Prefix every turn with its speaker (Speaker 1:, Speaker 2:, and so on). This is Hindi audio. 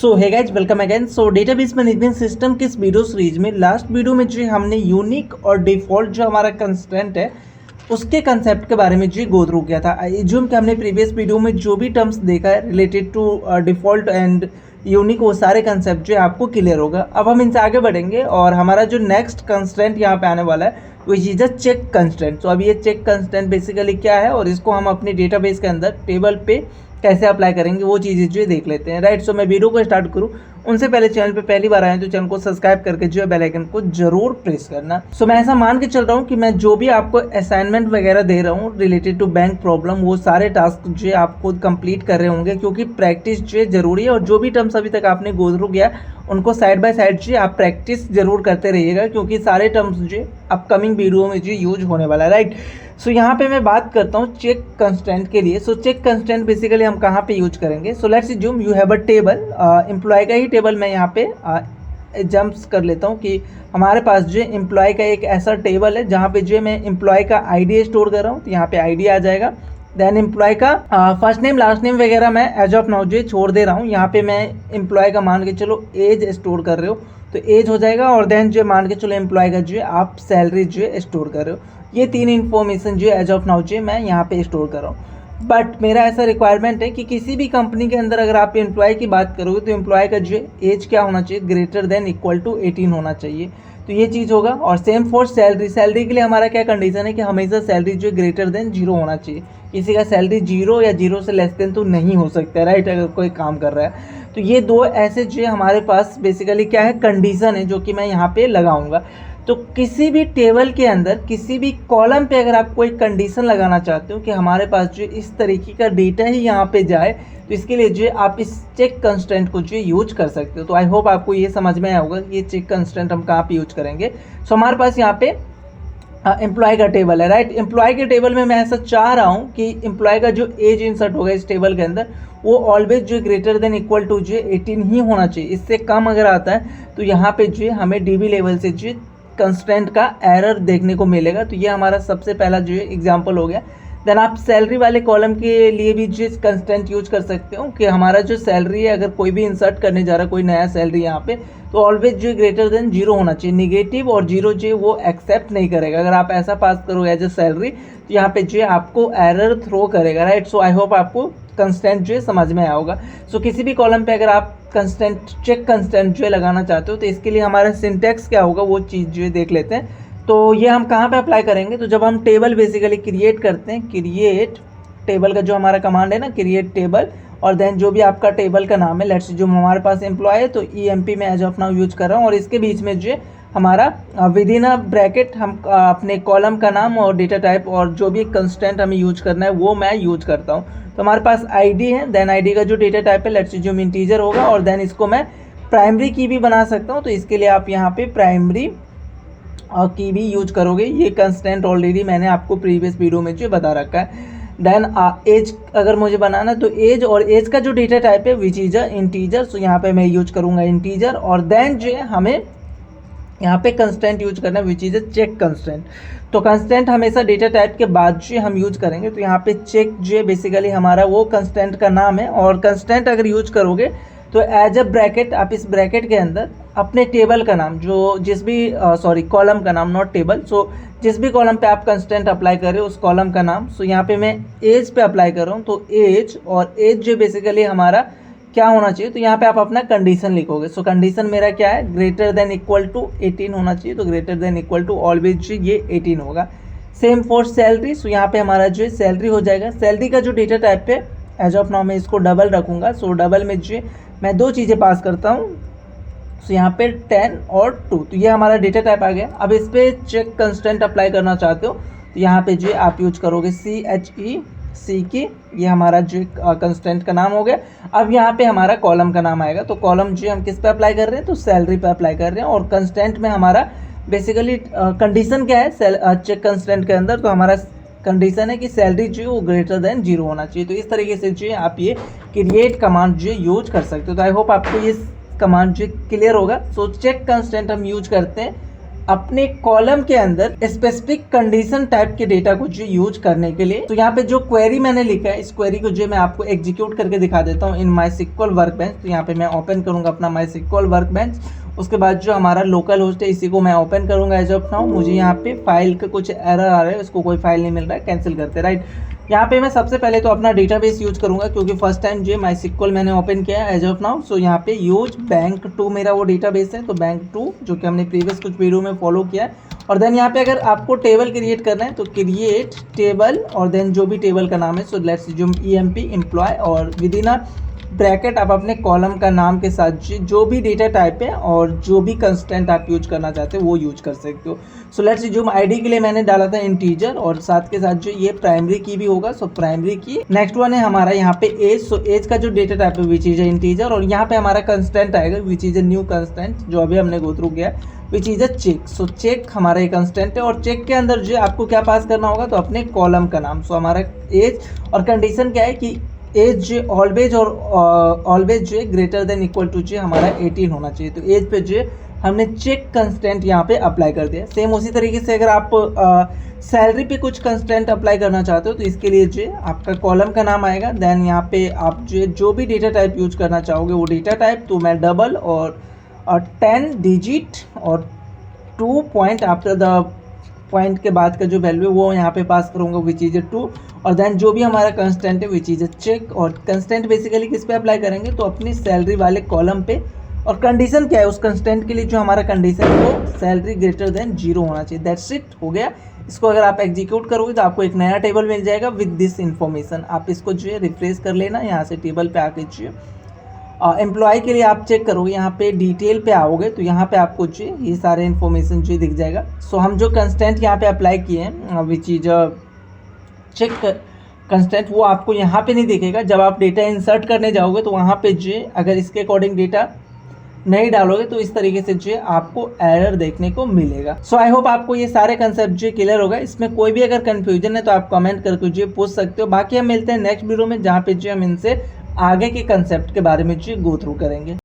Speaker 1: सो है गाइज, वेलकम अगेन। सो डेटाबेस मैनेजमेंट सिस्टम के इस वीडियो सीरीज में लास्ट वीडियो में जो हमने यूनिक और डिफ़ॉल्ट जो हमारा कंस्ट्रेंट है उसके कंसेप्ट के बारे में जो गो थ्रू किया था। एज्यूम कि हमने प्रीवियस वीडियो में जो भी टर्म्स देखा है related to default and unique, वो सारे कंसेप्ट जो आपको क्लियर होगा। अब हम इनसे आगे बढ़ेंगे और हमारा जो नेक्स्ट कंस्ट्रेंट यहाँ पे आने वाला है which is a check constraint. So अब ये चेक कंस्ट्रेंट बेसिकली क्या है और इसको हम अपनी डेटाबेस के अंदर टेबल पे कैसे अप्लाई करेंगे वो चीज़ें जो देख लेते हैं। राइट, सो मैं वीडियो को स्टार्ट करूँ उनसे पहले चैनल पे पहली बार आए तो चैनल को सब्सक्राइब करके जो है बेल आइकन को जरूर प्रेस करना। सो मैं ऐसा मान के चल रहा हूँ कि मैं जो भी आपको असाइनमेंट वगैरह दे रहा हूँ रिलेटेड टू बैंक प्रॉब्लम, वो सारे टास्क जो है आप खुद कंप्लीट कर रहे होंगे, क्योंकि प्रैक्टिस जो है जरूरी है। और जो भी टर्म्स अभी तक आपने गो थ्रू किया उनको साइड बाय साइड जो आप प्रैक्टिस जरूर करते रहिएगा, क्योंकि सारे टर्म्स जो अपकमिंग वीडियो में जो यूज होने वाला है। राइट, सो यहाँ पे मैं बात करता हूँ चेक कंस्टेंट के लिए। सो चेक कंस्टेंट बेसिकली हम कहाँ पे यूज करेंगे? So let's assume you have a table, employ का ही टेबल मैं यहाँ पे जंप्स कर लेता हूँ कि हमारे पास जो एम्प्लॉय का एक ऐसा टेबल है जहाँ पे जो मैं एम्प्लॉय का आईडी स्टोर कर रहा हूँ, तो यहाँ पे आईडी आ जाएगा। देन एम्प्लॉय का फर्स्ट नेम लास्ट नेम वगैरह मैं एज ऑफ नाउ जो छोड़ दे रहा हूँ। यहाँ पे मैं एम्प्लॉय का मान के चलो एज स्टोर कर रहे हो तो एज हो जाएगा। और देन जो मान के चलो एम्प्लॉय का जो है आप सैलरी जो है स्टोर कर रहे हो। ये तीन इन्फॉर्मेशन जो एज ऑफ नाउ जो मैं यहाँ पे स्टोर कर रहा हूँ। बट मेरा ऐसा रिक्वायरमेंट है कि किसी भी कंपनी के अंदर अगर आप एम्प्लॉय की बात करोगे तो एम्प्लॉय का जो एज क्या होना चाहिए? ग्रेटर देन इक्वल टू 18 होना चाहिए। तो ये चीज़ होगा। और सेम फॉर सैलरी, सैलरी के लिए हमारा क्या कंडीशन है कि हमेशा सैलरी जो ग्रेटर देन 0 होना चाहिए। किसी का सैलरी 0 या 0 से लेस देन तो नहीं हो सकता, राइट, अगर कोई काम कर रहा है। तो ये दो ऐसे जो हमारे पास बेसिकली क्या है, कंडीशन है, जो कि मैं यहाँ पे लगाऊंगा। तो किसी भी टेबल के अंदर किसी भी कॉलम पे अगर आप कोई कंडीशन लगाना चाहते हो कि हमारे पास जो इस तरीके का डेटा ही यहाँ पे जाए, तो इसके लिए जो आप इस चेक कंस्टेंट को जो यूज कर सकते हो। तो आई होप आपको ये समझ में आया होगा कि ये चेक कंस्टेंट हम कहाँ पे यूज करेंगे। सो हमारे पास यहाँ पे एम्प्लॉय का टेबल है। राइट, एम्प्लॉय के टेबल में मैं ऐसा चाह रहा हूँ कि एम्प्लॉय का जो एज इंसर्ट होगा इस टेबल के अंदर वो ऑलवेज जो ग्रेटर देन इक्वल टू जो 18 ही होना चाहिए। इससे कम अगर आता है तो यहाँ पे जो हमें डीबी लेवल से जो कंस्टेंट का एरर देखने को मिलेगा। तो ये हमारा सबसे पहला जो एग्जाम्पल हो गया। देन आप सैलरी वाले कॉलम के लिए भी जो कंस्टेंट यूज कर सकते हो कि हमारा जो सैलरी है, अगर कोई भी इंसर्ट करने जा रहा है कोई नया सैलरी यहाँ पे, तो ऑलवेज जो ग्रेटर देन 0 होना चाहिए। निगेटिव और 0 जो वो एक्सेप्ट नहीं करेगा। अगर आप ऐसा पास करो एज ए सैलरी तो यहाँ पे जो आपको एरर थ्रो करेगा। राइट, सो आई होप आपको कंस्टेंट जो समझ में आया होगा। सो किसी भी कॉलम पे अगर आप कंस्टेंट चेक कंस्टेंट जो लगाना चाहते हो तो इसके लिए हमारा सिंटेक्स क्या होगा वो चीज़ जो देख लेते हैं। तो ये हम कहाँ पे अप्लाई करेंगे? तो जब हम टेबल बेसिकली क्रिएट करते हैं, क्रिएट टेबल का जो हमारा कमांड है ना, क्रिएट टेबल, और देन जो भी आपका टेबल का नाम है, लेट्स जो हमारे पास एम्प्लॉय है तो EMP में एज ऑफ नाउ यूज कर रहा हूँ। और इसके बीच में जो हमारा विद इन अ ब्रैकेट हम अपने कॉलम का नाम और डेटा टाइप और जो भी कंस्टेंट हमें यूज करना है वो मैं यूज करता हूँ। तो हमारे पास ID है, देन ID का जो डेटा टाइप है लेट्स जो इंटीजर होगा, और देन इसको मैं प्राइमरी की भी बना सकता हूँ। तो इसके लिए आप यहाँ पे प्राइमरी की भी यूज करोगे। ये कंस्टेंट ऑलरेडी मैंने आपको प्रीवियस वीडियो में जो बता रखा है। देन एज अगर मुझे बनाना तो एज, और एज का जो डेटा टाइप है विच इज अ इंटीजर, सो यहाँ पे मैं यूज करूँगा इंटीजर। और देन जो है हमें यहाँ पे कंस्टेंट यूज करना है which is a check constant. तो कंस्टेंट हमेशा डेटा टाइप के बाद जो हम यूज करेंगे। तो यहाँ पे चेक जो है बेसिकली हमारा वो कंस्टेंट का नाम है। और कंस्टेंट अगर यूज करोगे तो एज अ ब्रैकेट आप इस ब्रैकेट के अंदर अपने टेबल का नाम, जो जिस भी सॉरी कॉलम का नाम, नॉट टेबल, सो जिस भी कॉलम पे आप कंस्टेंट अप्लाई कर रहे हो उस कॉलम का नाम। सो यहाँ पे मैं एज पे अप्लाई कर रहा हूँ तो एज, और एज जो बेसिकली हमारा क्या होना चाहिए? तो यहाँ पे आप अपना कंडीशन लिखोगे। सो कंडीशन मेरा क्या है? ग्रेटर देन इक्वल टू 18 होना चाहिए। तो greater than equal to always ये 18 होगा। सेम फॉर सैलरी, सो यहाँ पे हमारा जो है सैलरी हो जाएगा। सैलरी का जो डेटा टाइप है एज ऑफ नाउ मैं इसको डबल रखूँगा। सो डबल में जो मैं दो चीज़ें पास करता हूँ, सो यहाँ पे 10 और 2, तो ये हमारा डेटा टाइप आ गया। अब इस पर चेक कंस्टेंट अप्लाई करना चाहते हो तो यहाँ पे जो आप यूज करोगे CHEC की, ये हमारा जो कंस्टेंट का नाम हो गया। अब यहाँ पे हमारा कॉलम का नाम आएगा। तो कॉलम जो हम किस पे अप्लाई कर रहे हैं? तो सैलरी पे अप्लाई कर रहे हैं। और कंस्टेंट में हमारा बेसिकली कंडीशन क्या है चेक कंस्टेंट के अंदर? तो हमारा कंडीशन है कि सैलरी जो है वो ग्रेटर देन 0 होना चाहिए। तो इस तरीके से जो है आप ये क्रिएट कमांड जो यूज कर सकते हो। तो आई होप आपको ये कमांड जो क्लियर होगा। सो चेक कंस्टेंट हम यूज करते हैं अपने कॉलम के अंदर स्पेसिफिक कंडीशन टाइप के डेटा को जो यूज करने के लिए। तो यहाँ पे जो क्वेरी मैंने लिखा है, इस क्वेरी को जो मैं आपको एग्जीक्यूट करके दिखा देता हूँ इन माई सिक्वल वर्कबेंच। तो यहाँ पे मैं ओपन करूंगा अपना माई सिक्वल वर्कबेंच। उसके बाद जो हमारा लोकल होस्ट है इसी को मैं ओपन करूंगा एज ऑफ नाउ। मुझे यहाँ पे फाइल का कुछ एरर आ रहा है, इसको कोई फाइल नहीं मिल रहा है, कैंसिल करते राइट। यहाँ पे मैं सबसे पहले तो अपना डेटाबेस यूज करूंगा क्योंकि फर्स्ट टाइम जो माई सिक्वल मैंने ओपन किया है एज ऑफ नाउ। सो यहाँ पे यूज बैंक 2 मेरा वो डेटाबेस है, तो बैंक 2 जो कि हमने प्रीवियस कुछ वीडियो में फॉलो किया है। और देन यहाँ पे अगर आपको टेबल क्रिएट करना है तो क्रिएट टेबल और देन जो भी टेबल का नाम है, so let's assume EMP employ और विद इन अ ब्रैकेट आप अपने कॉलम का नाम के साथ जो भी डेटा टाइप है और जो भी कंस्टेंट आप यूज करना चाहते हो वो यूज कर सकते हो। सो लेट्स अज्यूम आईडी के लिए मैंने डाला था इंटीजर और साथ के साथ जो ये प्राइमरी की भी होगा, सो प्राइमरी की। नेक्स्ट वन है हमारा यहाँ पे एज। सो एज का जो डेटा टाइप है विच इज इंटीजर और यहाँ पे हमारा कंस्टेंट आएगा which is a new constant जो अभी हमने गो थ्रू किया which is a check. So check हमारा ये कंस्टेंट है और चेक के अंदर जो आपको क्या पास करना होगा, तो अपने कॉलम का नाम। सो हमारा एज और कंडीशन क्या है कि एज जो ऑलवेज और ऑलवेज जो है ग्रेटर देन इक्वल टू जो हमारा 18 होना चाहिए। तो एज पे जो हमने चेक कंस्टेंट यहाँ पे अप्लाई कर दिया। सेम उसी तरीके से अगर आप सैलरी पे कुछ कंस्टेंट अप्लाई करना चाहते हो तो इसके लिए जो आपका कॉलम का नाम आएगा। देन यहाँ पे आप जो भी डेटा टाइप यूज करना चाहोगे वो डेटा टाइप, तो मैं डबल और 10 डिजिट और 2 पॉइंट आफ्टर द पॉइंट के बाद का जो वैल्यू है वो यहाँ पे पास करूँगा विच इज 2 और देन जो भी हमारा कंस्टेंट है विच इज चेक। और कंस्टेंट बेसिकली किस पे अप्लाई करेंगे, तो अपनी सैलरी वाले कॉलम पे। और कंडीशन क्या है उस कंस्टेंट के लिए, जो हमारा कंडीशन है वो सैलरी ग्रेटर देन 0 होना चाहिए। दैट्स इट, हो गया। इसको अगर आप एग्जीक्यूट करोगे तो आपको एक नया टेबल मिल जाएगा विद दिस इन्फॉर्मेशन। आप इसको जो है रिफ्रेश कर लेना, यहाँ से टेबल पे आके जो एम्प्लॉय के लिए आप चेक करोगे, यहाँ पे डिटेल पे आओगे तो यहाँ पे आपको जो ये सारे इन्फॉर्मेशन जो दिख जाएगा। सो हम जो कंस्टेंट यहाँ पे अप्लाई किए हैं विच इज चेक कंस्टेंट, वो आपको यहाँ पे नहीं दिखेगा। जब आप डेटा इंसर्ट करने जाओगे तो वहाँ पे जो अगर इसके अकॉर्डिंग डेटा नहीं डालोगे तो इस तरीके से जो आपको एरर देखने को मिलेगा। सो आई होप आपको ये सारे कंसेप्ट जो क्लियर होगा। इसमें कोई भी अगर कंफ्यूजन है तो आप कमेंट करके जो पूछ सकते हो। बाकी हम मिलते हैं नेक्स्ट वीडियो में जहाँ पे जो हम इनसे आगे के कंसेप्ट के बारे में जो गो थ्रू करेंगे।